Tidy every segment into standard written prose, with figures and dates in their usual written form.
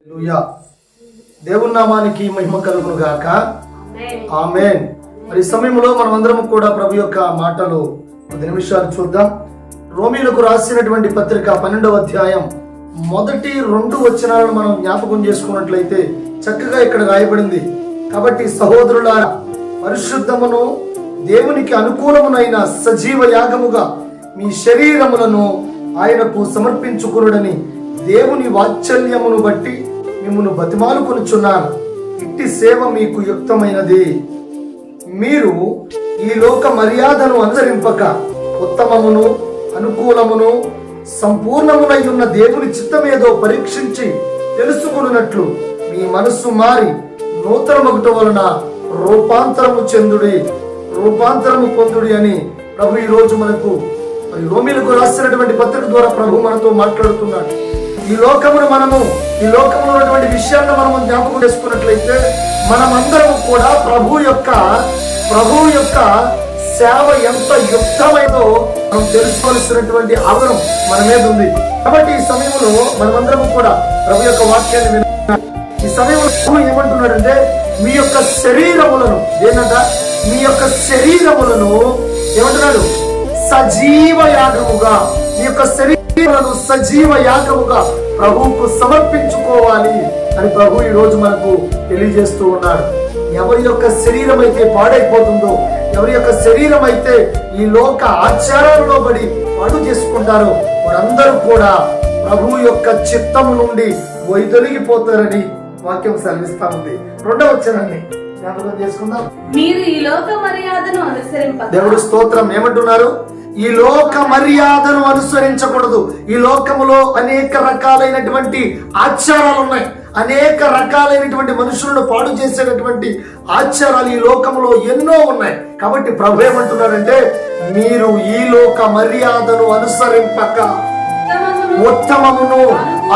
హల్లెలూయా. దేవుని నామానికి మహిమ కలుగును గాక. ఆమేన్. మరి ఈ సమయంలో మనమందరం కూడా ప్రభు యొక్క మాటలు 10 నిమిషాలు చూద్దాం. రోమీలకు రాసినటువంటి పత్రిక 12వ అధ్యాయం మొదటి 2 వచనాలను మనం జ్ఞాపకం చేసుకున్నట్లయితే చక్కగా ఇక్కడ రాయబడింది. కాబట్టి సహోదరులారా, పరిశుద్ధమును దేవునికి అనుకూలమునైన సజీవ యాగముగా మీ శరీరములను ఆయనకు సమర్పించుకునుడని దేవుని వాత్సల్యమును బట్టి మిమ్మును బతిమాలుకొనుచున్నాను. ఇట్టి సేవ మీకు యుక్తమైనది. మీరు ఈ లోక మర్యాదను అనుసరింపక ఉత్తమమును అనుకూలమును సంపూర్ణమునై ఉన్న దేవుని చిత్తమేదో పరీక్షించి తెలుసుకున్నట్లు మీ మనస్సు మారి నూతనమగుట వలన రూపాంతరము పొందుడి అని ప్రభు ఈ రోజు మనకు మరి రోమీలకు రాసినటువంటి పత్రిక ద్వారా ప్రభు మనతో మాట్లాడుతున్నాడు. ఈ లోకమును ఉన్నటువంటి విషయాలను మనము జ్ఞాపకం చేసుకున్నట్లయితే మనమందరము కూడా ప్రభు యొక్క సేవ ఎంత యుక్తమైందో మనం తెలుసుకోవాల్సినటువంటి అవసరం మన మీద ఉంది. కాబట్టి ఈ సమయంలో మనమందరము కూడా ప్రభు యొక్క వాక్యాన్ని వినాలి. ఈ సమయంలో ప్రభు ఏమంటున్నాడంటే, మీ యొక్క శరీరములను ఏమంటున్నాడు? సజీవ యాగముగా, మీ యొక్క శరీరాలను సజీవ యాగముగా ప్రభువుకు సమర్పించుకోవాలి అని ప్రభు ఈ రోజు మనకు తెలియజేస్తూ ఉన్నాడు. ఎవరి యొక్క శరీరం అయితే పాడైపోతుందో, ఎవరి యొక్క శరీరం అయితే ఈ లోక ఆచారాలలో పడి పాడు చేసుకుంటారో వారందరూ కూడా ప్రభు యొక్క చిత్తము నుండి వైదొలిగిపోతారని వాక్యం సెలవిస్తా ఉంది. 2వ వచనాన్ని జ్ఞాపకం చేసుకుందాం. మీరు ఈ లోక మర్యాదను అనుసరింపక. దేవుడు స్తోత్రం. ఏమంటున్నారు? ఈ లోక మర్యాదను అనుసరించకూడదు. ఈ లోకములో అనేక రకాలైనటువంటి ఆచారాలు ఉన్నాయి. అనేక రకాలైనటువంటి మనుషులను పాడు చేసేటటువంటి ఆచారాలు ఈ లోకములో ఎన్నో ఉన్నాయి. కాబట్టి ప్రభు ఏమంటున్నారంటే, మీరు ఈ లోక మర్యాదను అనుసరింపక ఉత్తమమును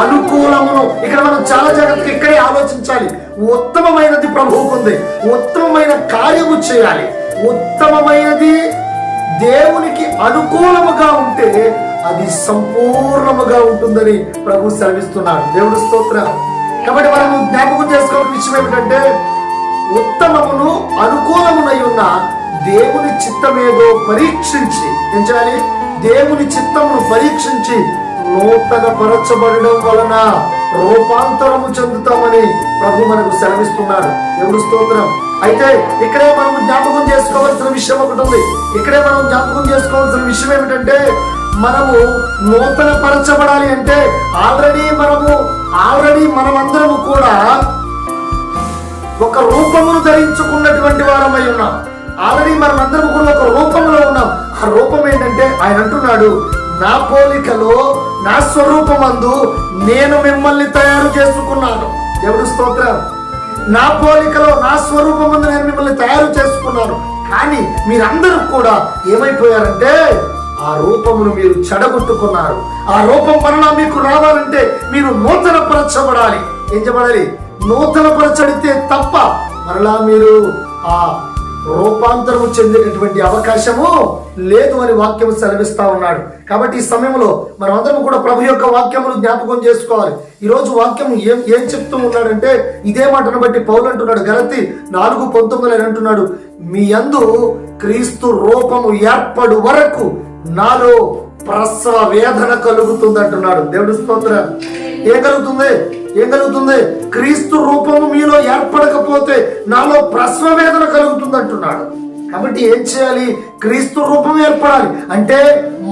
అనుకూలమును. ఇక్కడ మనం చాలా జాగ్రత్తగా ఇక్కడే ఆలోచించాలి. ఉత్తమమైనది ప్రభువుకు ఉంది. ఉత్తమమైన కార్యము చేయాలి. ఉత్తమమైనది దేవునికి అనుకూలముగా ఉంటే అది సంపూర్ణముగా ఉంటుందని ప్రభు సెలవిస్తున్నాడు. దేవుడు స్తోత్రం. కాబట్టి మనం జ్ఞాపకం చేసుకోవాల్సిన విషయం ఏమిటంటే, ఉత్తమమును అనుకూలమునై ఉన్న దేవుని చిత్తమేదో పరీక్షించి ఏం చేయాలి? దేవుని చిత్తమును పరీక్షించి నూతన పరచబడడం వలన రూపాంతరము చెందుతామని ప్రభు మనకు సెలవిస్తున్నాడు. దేవుడు స్తోత్రం. అయితే ఇక్కడే మనం జ్ఞాపకం చేసుకోవాల్సిన విషయం ఒకటి ఉంది. ఇక్కడే మనం జ్ఞాపకం చేసుకోవాల్సిన విషయం ఏమిటంటే, మనము నూతన పరచబడాలి అంటే ఆల్రెడీ మనమందరము కూడా ఒక రూపమును ధరించుకున్నటువంటి వారమై ఉన్నాం. ఆల్రెడీ మనమందరం కూడా ఒక రూపంలో ఉన్నాం. ఆ రూపం ఏంటంటే, ఆయన అంటున్నాడు, నా పోలికలో నా స్వరూపమందు నేను మిమ్మల్ని తయారు చేసుకున్నాను. దేవుడు స్తోత్రం. నా పోలికలో నా స్వరూపమందు నేను మిమ్మల్ని తయారు చేసుకున్నాను. కానీ మీరందరూ కూడా ఏమైపోయారంటే, ఆ రూపమును మీరు చెడగొట్టుకున్నారు. ఆ రూపం మరలా మీకు రావాలంటే మీరు నూతన పరచబడాలి. ఏం చెప్పాలి? నూతన పరచడితే తప్ప మరలా మీరు ఆ రూపాంతరము చెందేటటువంటి అవకాశము లేదు అని వాక్యము సెలవిస్తా ఉన్నాడు. కాబట్టి ఈ సమయంలో మనం అందరం కూడా ప్రభు యొక్క వాక్యమును జ్ఞాపకం చేసుకోవాలి. ఈ రోజు వాక్యం ఏం చెప్తూ ఉన్నాడంటే, ఇదే మాటను బట్టి పౌలు అంటున్నాడు, గలతీ 4:19 అంటున్నాడు, మీ యందు క్రీస్తు రూపము ఏర్పడు వరకు నాలో ప్రసవ వేదన కలుగుతుంది అంటున్నాడు. దేవుడు స్తోత్రం. ఏం కలుగుతుంది? క్రీస్తు రూపము మీలో ఏర్పడకపోతే నాలో ప్రసవ వేదన కలుగుతుంది అంటున్నాడు. కాబట్టి ఏం చేయాలి? క్రీస్తు రూపం ఏర్పడాలి అంటే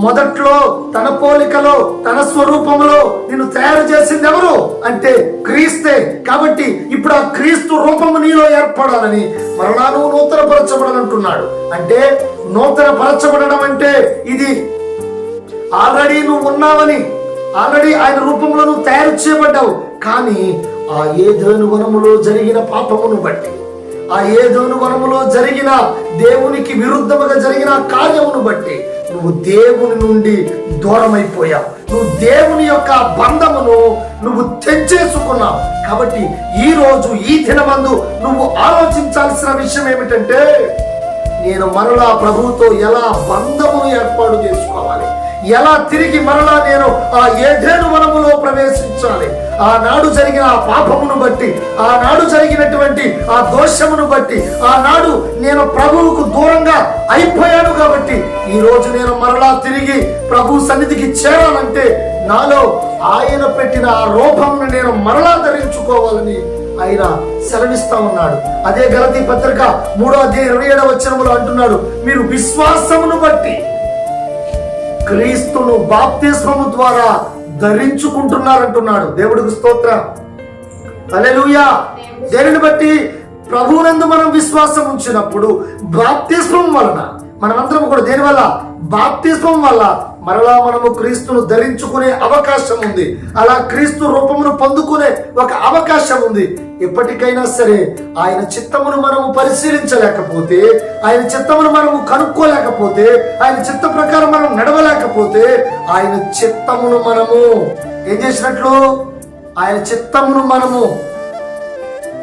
మొదట్లో తన పోలికలో తన స్వరూపంలో నిన్ను తయారు చేసింది ఎవరు అంటే క్రీస్తే. కాబట్టి ఇప్పుడు ఆ క్రీస్తు రూపము నీలో ఏర్పడాలని మరలా నువ్వు నూతన పరచబడాలంటున్నాడు. అంటే నూతన పరచబడడం అంటే ఇది ఆల్రెడీ నువ్వు ఉన్నావని, ఆల్రెడీ ఆయన రూపంలో నువ్వు తయారు చేయబడ్డావు. కానీ ఆ ఏదోను వనములో జరిగిన పాపమును బట్టి, ఆ ఏదోను వనములో జరిగిన దేవునికి విరుద్ధముగా జరిగిన కార్యమును బట్టి నువ్వు దేవుని నుండి దూరమైపోయావు. నువ్వు దేవుని యొక్క బంధమును నువ్వు తెంచేసుకున్నావు. కాబట్టి ఈ రోజు ఈ దినమందు నువ్వు ఆలోచించాల్సిన విషయం ఏమిటంటే, నేను మరలా ప్రభువుతో ఎలా బంధమును ఏర్పాటు చేసుకోవాలి, ఎలా తిరిగి మరలా నేను ఆ ఏదెను వనములో ప్రవేశించాలి. ఆనాడు జరిగిన ఆ పాపమును బట్టి, ఆనాడు జరిగినటువంటి ఆ దోషమును బట్టి, ఆనాడు నేను ప్రభువుకు దూరంగా అయిపోయాను కాబట్టి ఈ రోజు నేను మరలా తిరిగి ప్రభు సన్నిధికి చేరాలంటే నాలో ఆయన పెట్టిన ఆ రూపమును నేను మరలా ధరించుకోవాలని ఆయన సెలవిస్తా ఉన్నాడు. అదే గలతీ పత్రిక 3:27 అంటున్నాడు, మీరు విశ్వాసమును బట్టి క్రీస్తును బాప్తిస్మము ద్వారా ధరించుకుంటున్నారంటున్నాడు. దేవుడికి స్తోత్రం, హల్లెలూయా. దేనిని బట్టి? ప్రభువునందు మనం విశ్వాసం ఉంచినప్పుడు బాప్తిస్మం వలన మనమందరం కూడా దేని వల్ల? బాప్తిస్మం వల్ల మరలా మనము క్రీస్తును ధరించుకునే అవకాశం ఉంది. అలా క్రీస్తు రూపమును పొందుకునే ఒక అవకాశం ఉంది. ఎప్పటికైనా సరే ఆయన చిత్తమును మనము పరిశీలించలేకపోతే, ఆయన చిత్తమును మనము కనుక్కోలేకపోతే, ఆయన చిత్త ప్రకారం మనం నడవలేకపోతే ఆయన చిత్తమును మనము ఏం చేసినట్లు? ఆయన చిత్తమును మనము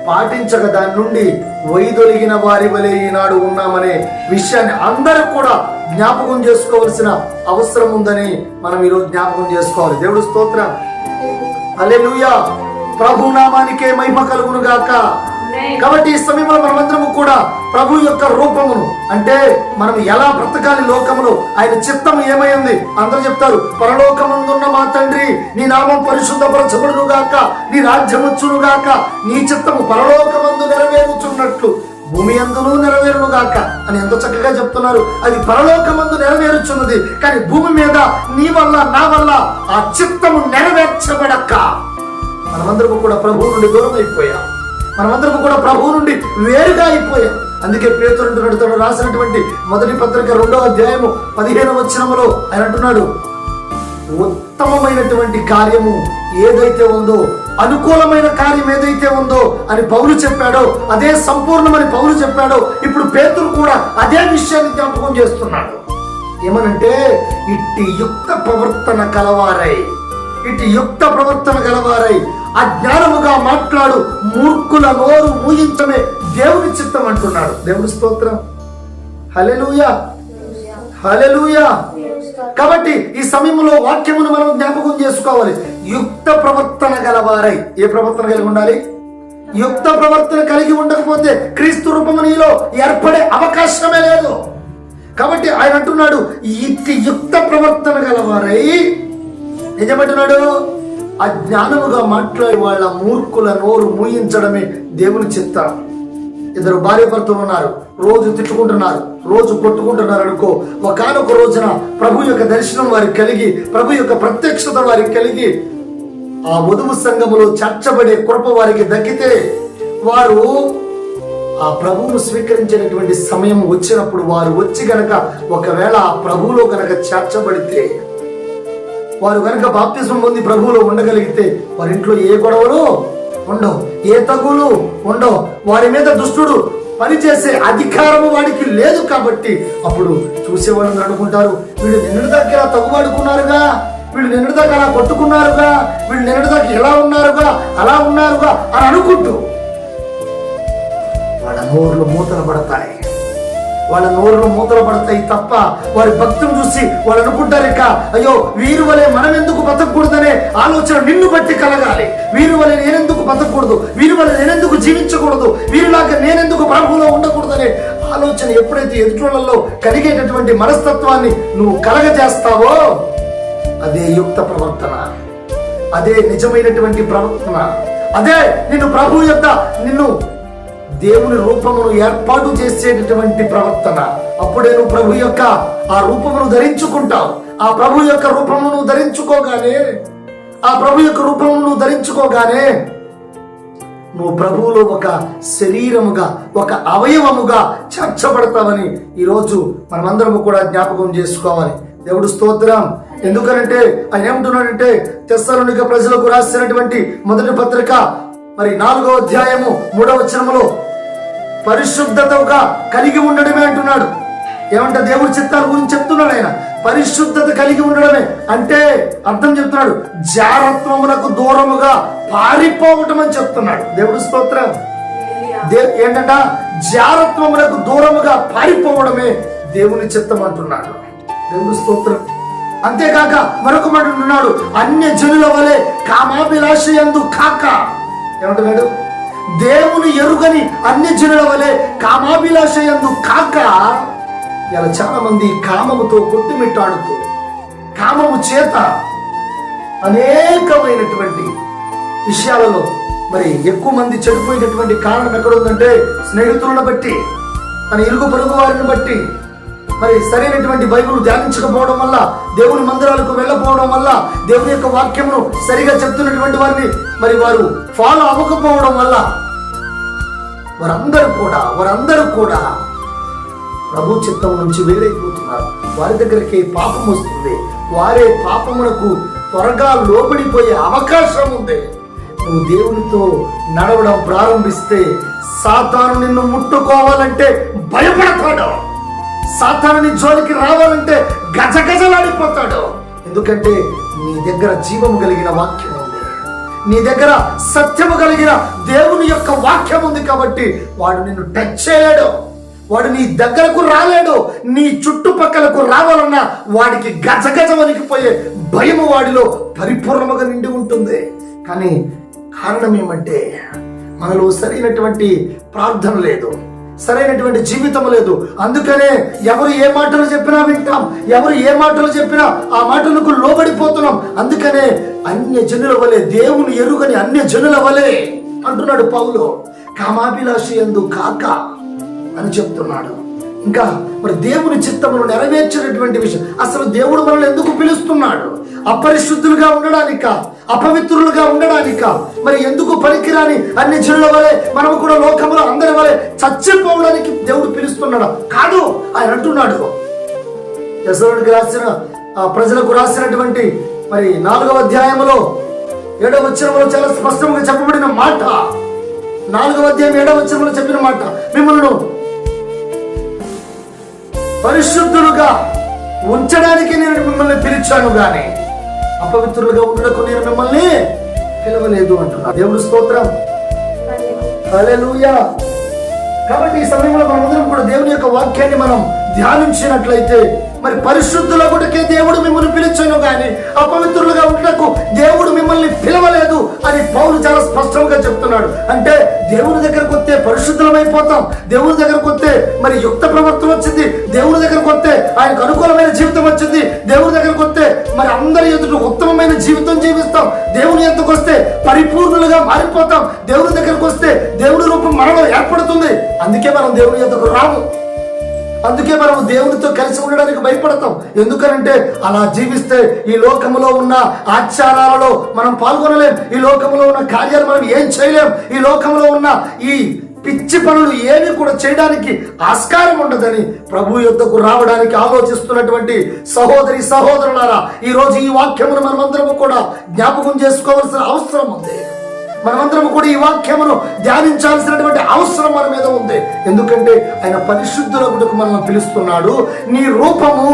పాటించక దాని నుండి వైదొలిగిన వారి వలె ఈనాడు ఉన్నామనే విషయాన్ని అందరూ కూడా జ్ఞాపకం చేసుకోవాల్సిన అవసరం ఉందని మనం ఈరోజు జ్ఞాపకం చేసుకోవాలి. దేవుడు స్తోత్రం, హల్లెలూయా. ప్రభు నామానికే మహిమ కలుగును గాక. కాబట్టి ఈ సమయంలో మనమందరము కూడా ప్రభు యొక్క రూపమును, అంటే మనం ఎలా బ్రతకాలి లోకములో, ఆయన చిత్తం ఏమైంది? అందరూ చెప్తారు, పరలోకమందున్న మా తండ్రి నీ నామం పరిశుద్ధపరచబడును గాక, నీ రాజ్యం వచ్చును గాక, నీ చిత్తము పరలోకమందు నెరవేరుచున్నట్లు భూమి అందును నెరవేరును గాక అని ఎంతో చక్కగా చెప్తున్నారు. అది పరలోకమందు నెరవేరుచున్నది, కానీ భూమి మీద నీ వల్ల నా వల్ల ఆ చిత్తము నెరవేర్చబడక మనమందరము కూడా ప్రభువు నుండి దూరం అయిపోయాం. మనమందరం కూడా ప్రభువు నుండి వేరుగా అయిపోయాం. అందుకే పేతురు తను రాసినటువంటి మొదటి పత్రిక 2:15 ఆయన అంటున్నాడు, ఉత్తమమైనటువంటి కార్యము ఏదైతే ఉందో, అనుకూలమైన కార్యం ఏదైతే ఉందో అని పౌలు చెప్పాడో, అదే సంపూర్ణమని పౌలు చెప్పాడో, ఇప్పుడు పేతురు కూడా అదే విషయాన్ని జ్ఞాపకం చేస్తున్నాడు. ఏమనంటే, ఇట్టి యుక్త ప్రవర్తన కలవారై, ఇటు యుక్త ప్రవర్తన గలవారై అజ్ఞానముగా మాట్లాడు మూర్ఖుల నోరు మూయించమే దేవుని చిత్తం అంటున్నాడు. దేవుని స్తోత్రం, హల్లెలూయా, హల్లెలూయా. కాబట్టి ఈ సమయంలో వాక్యమును మనం జ్ఞాపకం చేసుకోవాలి. యుక్త ప్రవర్తన గలవారై, ఏ ప్రవర్తన కలిగి ఉండాలి? యుక్త ప్రవర్తన కలిగి ఉండకపోతే క్రీస్తు రూపము నీలో ఏర్పడే అవకాశమే లేదు. కాబట్టి ఆయన అంటున్నాడు, ఇట్టి యుక్త ప్రవర్తన గలవారై నిజమంటున్నాడు, అజ్ఞానముగా మాట్లాడే వాళ్ళ మూర్ఖుల నోరు మూయించడమే దేవుని చిత్తం. ఇద్దరు భార్య భర్తలు ఉన్నారు, రోజు తిట్టుకుంటున్నారు, రోజు కొట్టుకుంటున్నారు అనుకో. ఒకానొక రోజున ప్రభు యొక్క దర్శనం వారికి కలిగి, ప్రభు యొక్క ప్రత్యక్షత వారికి కలిగి, ఆ వధువు సంఘములో చర్చబడే కృప వారికి దక్కితే, వారు ఆ ప్రభువును స్వీకరించేటటువంటి సమయం వచ్చినప్పుడు వారు వచ్చి గనక ఒకవేళ ఆ ప్రభువులో గనక చేర్చబడితే, వారు కనుక బాప్తిజం పొంది ప్రభువులో ఉండగలిగితే వారి ఇంట్లో ఏ గొడవలు ఉండవు, ఏ తగులు ఉండవు. వారి మీద దుష్టుడు పనిచేసే అధికారము వాడికి లేదు. కాబట్టి అప్పుడు చూసేవాళ్ళని అనుకుంటారు, వీళ్ళు నిన్నటిదాకా ఇలా తగువాడుకున్నారుగా, వీళ్ళు నిన్నటిదాకా అలా కొట్టుకున్నారుగా, వీళ్ళు నిన్నటిదాకా ఎలా ఉన్నారుగా, అలా ఉన్నారుగా అని అనుకుంటూ వాళ్ళ నోర్లు మూతలు పడతాయి. వాళ్ళ నోర్లు మూతలు పడతాయి తప్ప వారి భక్తులు చూసి వాళ్ళు అనుకుంటారు, ఇక అయ్యో వీరు వలె మనం ఎందుకు బతకూడదనే ఆలోచన నిన్ను బట్టి కలగాలి. వీరు వలె నేనెందుకు బతకూడదు, వీరి వలె నేనెందుకు జీవించకూడదు, వీరిలాగా నేనెందుకు ప్రభువులో ఉండకూడదనే ఆలోచన ఎప్పుడైతే ఎదుటిలో కలిగేటటువంటి మనస్తత్వాన్ని నువ్వు కలగజేస్తావో అదే యుక్త ప్రవర్తన, అదే నిజమైనటువంటి ప్రవర్తన, అదే నిన్ను ప్రభు యొక్క నిన్ను దేవుని రూపమును ఏర్పాటు చేసేటటువంటి ప్రవర్తన. అప్పుడే నువ్వు ప్రభు యొక్క ఆ రూపమును ధరించుకుంటావు. ఆ ప్రభు యొక్క రూపమును ధరించుకోగానే, ఆ ప్రభు యొక్క రూపమును ధరించుకోగానే నువ్వు ప్రభువులో ఒక శరీరముగా, ఒక అవయవముగా చేర్చబడతావని ఈరోజు మనమందరము కూడా జ్ఞాపకం చేసుకోవాలి. దేవుడు స్తోత్రం. ఎందుకనంటే ఆయన ఏమంటున్నాడంటే, తెస్సలోనిక ప్రజలకు రాసినటువంటి మొదటి పత్రిక 4వ అధ్యాయము 3వ వచనములో పరిశుద్ధతగా కలిగి ఉండడమే అంటున్నాడు. ఏమంటే దేవుడి చిత్తాల గురించి చెప్తున్నాడు ఆయన. పరిశుద్ధత కలిగి ఉండడమే అంటే అర్థం చెప్తున్నాడు, జారత్వములకు దూరముగా పారిపోవటం అని చెప్తున్నాడు. దేవుడు స్తోత్రం. ఏంటంట, జారత్వములకు దూరముగా పారిపోవడమే దేవుని చిత్తం అంటున్నాడు. దేవుడు స్తోత్రం. అంతేకాక మరొక మాట అంటున్నాడు, అన్య జనుల వలె కామాభిలాష యందు కాక. ఏమంటున్నాడు? దేవుని ఎరుగని అన్య జనుల వలె కామాభిలాష యందు కాక. ఇలా చాలా మంది కామముతో కొట్టుమిట్టాడుతూ కామము చేత అనేకమైనటువంటి విషయాలలో మరి ఎక్కువ మంది చెడిపోయినటువంటి కారణం ఎక్కడ ఉందంటే, స్నేహితులను బట్టి, తన ఇరుగు పొరుగు వారిని బట్టి, మరి సరైనటువంటి బైబిల్ ధ్యానించకపోవడం వల్ల, దేవుని మందిరాలకు వెళ్ళకపోవడం వల్ల, దేవుని యొక్క వాక్యమును సరిగా చెప్తున్నటువంటి వారిని మరి వారు ఫాలో అవ్వకపోవడం వల్ల వారందరూ కూడా ప్రభు చిత్తం నుంచి వేరైపోతున్నారు. వారి దగ్గరికి పాపం వస్తుంది. వారే పాపమునకు త్వరగా లోబడిపోయే అవకాశం ఉంది. నువ్వు దేవునితో నడవడం ప్రారంభిస్తే సాతాను నిన్ను ముట్టుకోవాలంటే భయపడతాడు. సాతాను నీ జోలికి రావాలంటే గజగజలాడిపోతాడు. ఎందుకంటే నీ దగ్గర జీవము కలిగిన వాక్యం ఉంది, నీ దగ్గర సత్యము కలిగిన దేవుని యొక్క వాక్యం ఉంది. కాబట్టి వాడు నిన్ను టచ్ చేయలేడు, వాడు నీ దగ్గరకు రాలేడు. నీ చుట్టుపక్కలకు రావాలన్నా వాడికి గజగజ వణికిపోయే భయము వాడిలో పరిపూర్ణముగా నిండి ఉంటుంది. కానీ కారణం ఏమంటే, మనలో సరైనటువంటి ప్రార్థన లేదు, సరైనటువంటి జీవితం లేదు. అందుకనే ఎవరు ఏ మాటలు చెప్పినా వింటాం, ఎవరు ఏ మాటలు చెప్పినా ఆ మాటలకు లోబడిపోతున్నాం. అందుకనే అన్య జనుల వలె, దేవుని ఎరుగని అన్య జనుల వలె అంటున్నాడు పౌలు, కామాభిలాషి యందు కాక అని చెప్తున్నాడు. ఇంకా మరి దేవుని చిత్తమును నెరవేర్చినటువంటి విషయం, అసలు దేవుడు మనల్ని ఎందుకు పిలుస్తున్నాడు? అపరిశుద్ధులుగా ఉండడానిక, అపవిత్రులుగా ఉండడానిక? మరి ఎందుకు పనికిరాని అన్ని జనుల వలె మనము కూడా లోకములో అందరి వలె చచ్చిపోవడానికి దేవుడు పిలుస్తున్నాడు? కాదు. ఆయన అంటున్నాడు, యెషయాకి రాసిన ప్రజలకు రాసినటువంటి మరి 4వ అధ్యాయములో 7వ వచనములో చాలా స్పష్టంగా చెప్పబడిన మాట, 4వ అధ్యాయం 7వ వచనంలో చెప్పిన మాట, మిమ్మల్ని పరిశుద్ధులుగా ఉంచడానికి నేను మిమ్మల్ని పిలిచాను గాని అపవిత్రులుగా ఉండడానికి నేను మిమ్మల్ని పిలవలేదు అంటున్నాడు. దేవుడు స్తోత్రం, హల్లెలూయా. కాబట్టి ఈ సమయంలో మనమందరం కూడా దేవుని యొక్క వాక్యాన్ని మనం ధ్యానించినట్లయితే, మరి పరిశుద్ధుల కొరకే దేవుడు మిమ్మల్ని పిలిచాను కానీ అపవిత్రులుగా ఉండటకు దేవుడు మిమ్మల్ని పిలవలేదు అని పౌలు చాలా స్పష్టంగా చెప్తున్నాడు. అంటే దేవుని దగ్గరకు వస్తే పరిశుద్ధులమైపోతాం, దేవుని దగ్గరకు వస్తే మరి యుక్త ప్రవర్తన వచ్చింది, దేవుని దగ్గరకు వస్తే ఆయనకు అనుకూలమైన జీవితం వచ్చింది, దేవుని దగ్గరకు వస్తే మరి అందరి ఎదుట ఉత్తమమైన జీవితం జీవిస్తాం, దేవుని ఎద్దుకు వస్తే పరిపూర్ణులుగా మారిపోతాం, దేవుని దగ్గరకు వస్తే దేవుని రూపం మనలో ఏర్పడుతుంది. అందుకే మనం దేవుని ఎద్దుకు రాము, అందుకే మనం దేవునితో కలిసి ఉండడానికి భయపడతాం. ఎందుకనంటే అలా జీవిస్తే ఈ లోకములో ఉన్న ఆచారాలలో మనం పాల్గొనలేం, ఈ లోకములో ఉన్న కార్యాలు మనం ఏం చేయలేం, ఈ లోకంలో ఉన్న ఈ పిచ్చి పనులు ఏమి కూడా చేయడానికి ఆస్కారం ఉండదని ప్రభు యొద్దకు రావడానికి ఆలోచిస్తున్నటువంటి సహోదరి సహోదరులారా, ఈ రోజు ఈ వాక్యమును మనమందరము కూడా జ్ఞాపకం చేసుకోవాల్సిన అవసరం ఉంది. మనమందరం కూడా ఈ వాక్యమును ధ్యానించాల్సినటువంటి అవసరం మన మీద ఉంది. ఎందుకంటే ఆయన పరిశుద్ధులకు మనల్ని పిలుస్తున్నాడు. నీ రూపము,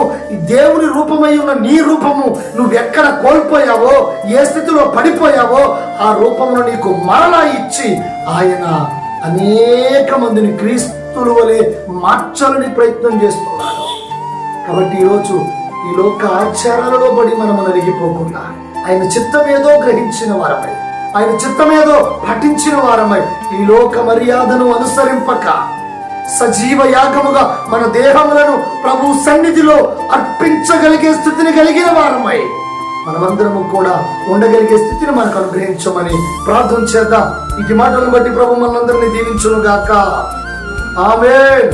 దేవుని రూపమై ఉన్న నీ రూపము నువ్వెక్కడ కోల్పోయావో, ఏ స్థితిలో పడిపోయావో ఆ రూపమును నీకు మరలా ఇచ్చి ఆయన అనేక మందిని క్రీస్తుల వలె మార్చాలని ప్రయత్నం చేస్తున్నాడు. కాబట్టి ఈరోజు ఈ లోక ఆచారాలలో పడి మనము నలిగిపోకుండా ఆయన చిత్తం ఏదో గ్రహించిన వారమై, ఆయన చిత్తమేదో పఠించిన వారమై, ఈ లోక మర్యాదను అనుసరింపక సజీవ యాగముగా మన దేహములను ప్రభు సన్నిధిలో అర్పించగలిగే స్థితిని కలిగిన వారమై మనమందరము కూడా ఉండగలిగే స్థితిని మనకు అనుగ్రహించమని ప్రార్థన చేద్దాం. ఈ మాటలను బట్టి ప్రభు మనందరినీ దీవించును గాక. ఆమేన్.